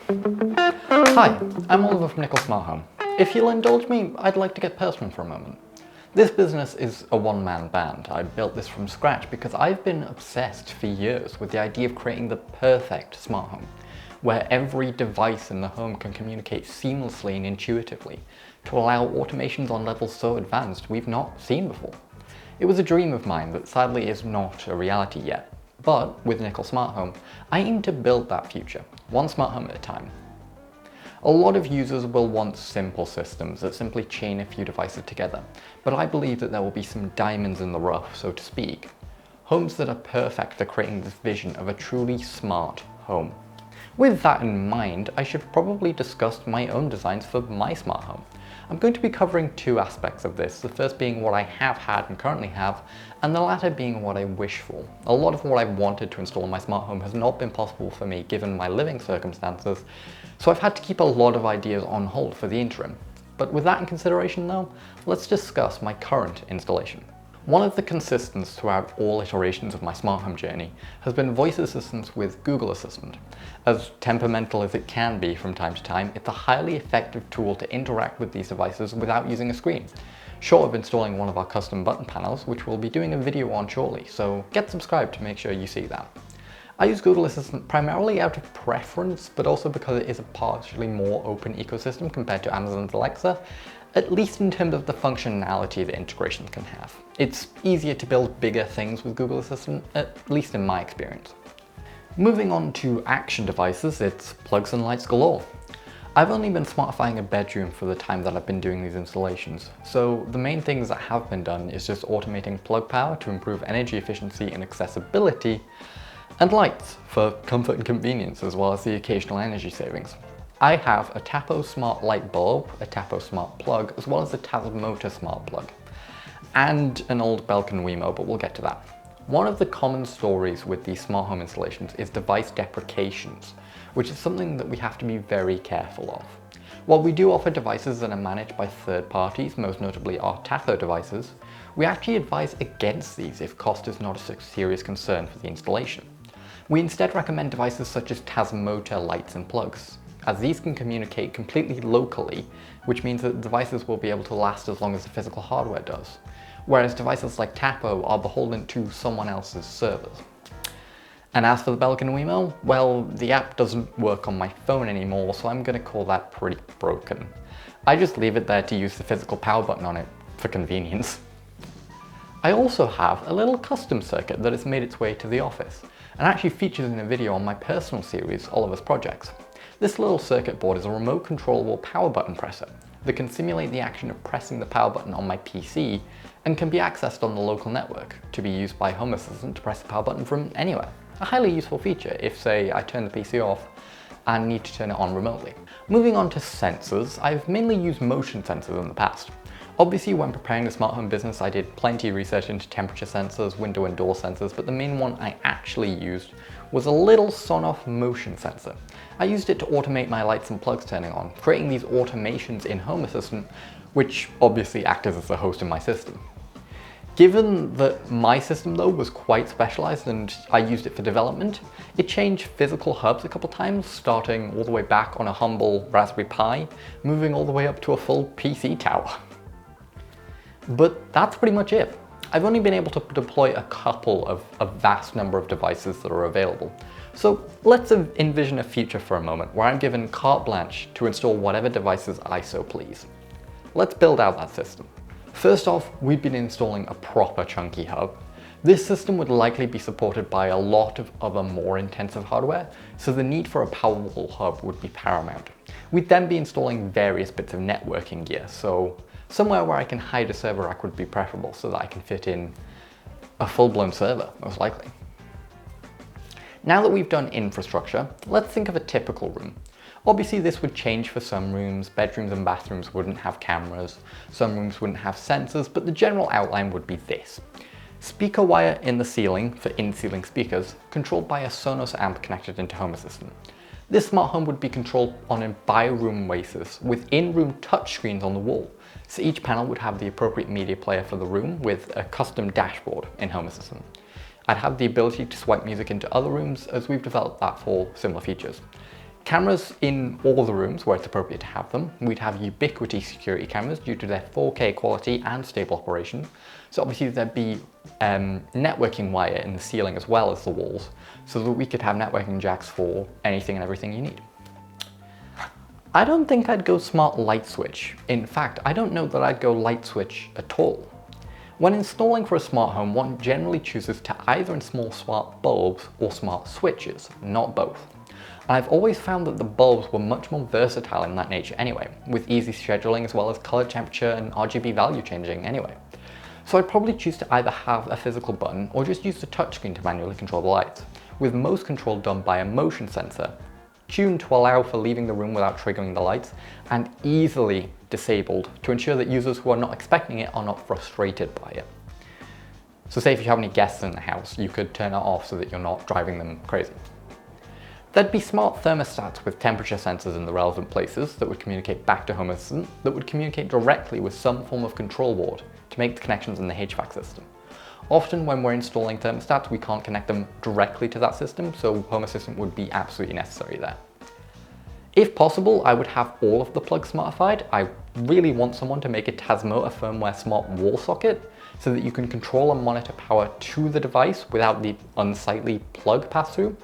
Hi, I'm Oliver from Nichol Smart Home. If you'll indulge me, I'd like to get personal for a moment. This business is a one-man band. I built this from scratch because I've been obsessed for years with the idea of creating the perfect smart home, where every device in the home can communicate seamlessly and intuitively to allow automations on levels so advanced we've not seen before. It was a dream of mine that sadly is not a reality yet. But with Nichol Smart Home, I aim to build that future, one smart home at a time. A lot of users will want simple systems that simply chain a few devices together, but I believe that there will be some diamonds in the rough, so to speak. Homes that are perfect for creating this vision of a truly smart home. With that in mind, I should probably discuss my own designs for my smart home. I'm going to be covering two aspects of this, the first being what I have had and currently have, and the latter being what I wish for. A lot of what I wanted to install in my smart home has not been possible for me given my living circumstances, so I've had to keep a lot of ideas on hold for the interim. But with that in consideration though, let's discuss my current installation. One of the consistents throughout all iterations of my smart home journey has been voice assistance with Google Assistant. As temperamental as it can be from time to time, it's a highly effective tool to interact with these devices without using a screen. Short of installing one of our custom button panels, which we'll be doing a video on shortly, so get subscribed to make sure you see that. I use Google Assistant primarily out of preference, but also because it is a partially more open ecosystem compared to Amazon's Alexa, at least in terms of the functionality that integrations can have. It's easier to build bigger things with Google Assistant, at least in my experience. Moving on to action devices, it's plugs and lights galore. I've only been smartifying a bedroom for the time that I've been doing these installations, so the main things that have been done is just automating plug power to improve energy efficiency and accessibility, and lights for comfort and convenience, as well as the occasional energy savings. I have a Tapo Smart Light Bulb, a Tapo Smart Plug, as well as a Tasmotor Smart Plug, and an old Belkin Wemo, but we'll get to that. One of the common stories with these smart home installations is device deprecations, which is something that we have to be very careful of. While we do offer devices that are managed by third parties, most notably our Tapo devices, we actually advise against these if cost is not a serious concern for the installation. We instead recommend devices such as Tasmotor lights and plugs, as these can communicate completely locally, which means that devices will be able to last as long as the physical hardware does, whereas devices like Tapo are beholden to someone else's servers. And as for the Belkin Wemo, well, the app doesn't work on my phone anymore, so I'm gonna call that pretty broken. I just leave it there to use the physical power button on it for convenience. I also have a little custom circuit that has made its way to the office, and actually features in a video on my personal series, Oliver's Projects. This little circuit board is a remote controllable power button presser that can simulate the action of pressing the power button on my PC and can be accessed on the local network to be used by Home Assistant to press the power button from anywhere. A highly useful feature if, say, I turn the PC off and need to turn it on remotely. Moving on to sensors, I've mainly used motion sensors in the past. Obviously, when preparing the smart home business, I did plenty of research into temperature sensors, window and door sensors, but the main one I actually used was a little Sonoff motion sensor. I used it to automate my lights and plugs turning on, creating these automations in Home Assistant, which obviously acted as the host in my system. Given that my system though was quite specialized and I used it for development, it changed physical hubs a couple times, starting all the way back on a humble Raspberry Pi, moving all the way up to a full PC tower. But that's pretty much it. I've only been able to deploy a couple of a vast number of devices that are available. So let's envision a future for a moment where I'm given carte blanche to install whatever devices I so please. Let's build out that system. First off, we've been installing a proper chunky hub. This system would likely be supported by a lot of other more intensive hardware, so the need for a Powerwall hub would be paramount. We'd then be installing various bits of networking gear, so somewhere where I can hide a server rack would be preferable so that I can fit in a full-blown server, most likely. Now that we've done infrastructure, let's think of a typical room. Obviously this would change for some rooms. Bedrooms and bathrooms wouldn't have cameras, some rooms wouldn't have sensors, but the general outline would be this. Speaker wire in the ceiling for in-ceiling speakers, controlled by a Sonos amp connected into Home Assistant. This smart home would be controlled on a by-room basis with in-room touchscreens on the wall, so each panel would have the appropriate media player for the room with a custom dashboard in Home Assistant. I'd have the ability to swipe music into other rooms as we've developed that for similar features. Cameras in all the rooms where it's appropriate to have them. We'd have ubiquity security cameras due to their 4K quality and stable operation. So obviously there'd be networking wire in the ceiling as well as the walls, so that we could have networking jacks for anything and everything you need. I don't think I'd go smart light switch. In fact, I don't know that I'd go light switch at all. When installing for a smart home, one generally chooses to either install smart bulbs or smart switches, not both. And I've always found that the bulbs were much more versatile in that nature anyway, with easy scheduling as well as color, temperature and RGB value changing anyway. So I'd probably choose to either have a physical button or just use the touchscreen to manually control the lights, with most control done by a motion sensor, tuned to allow for leaving the room without triggering the lights, and easily disabled to ensure that users who are not expecting it are not frustrated by it. So say if you have any guests in the house, you could turn it off so that you're not driving them crazy. There'd be smart thermostats with temperature sensors in the relevant places that would communicate back to Home Assistant, that would communicate directly with some form of control board to make the connections in the HVAC system. Often when we're installing thermostats, we can't connect them directly to that system, so Home Assistant would be absolutely necessary there. If possible, I would have all of the plugs smartified. I really want someone to make a Tasmo a firmware smart wall socket so that you can control and monitor power to the device without the unsightly plug pass-through.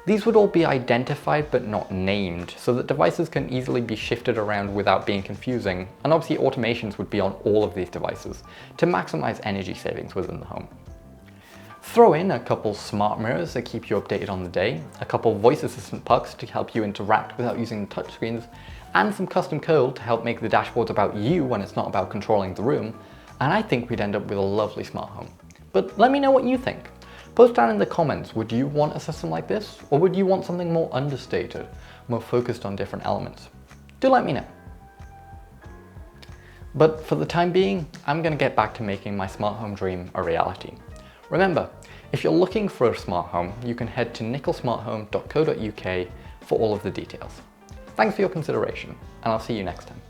These would all be identified but not named, so that devices can easily be shifted around without being confusing, and obviously automations would be on all of these devices to maximize energy savings within the home. Throw in a couple smart mirrors that keep you updated on the day, a couple voice assistant pucks to help you interact without using the touchscreens, and some custom code to help make the dashboards about you when it's not about controlling the room, and I think we'd end up with a lovely smart home. But let me know what you think. Post down in the comments, would you want a system like this? Or would you want something more understated, more focused on different elements? Do let me know. But for the time being, I'm going to get back to making my smart home dream a reality. Remember, if you're looking for a smart home, you can head to nicholsmarthome.co.uk for all of the details. Thanks for your consideration, and I'll see you next time.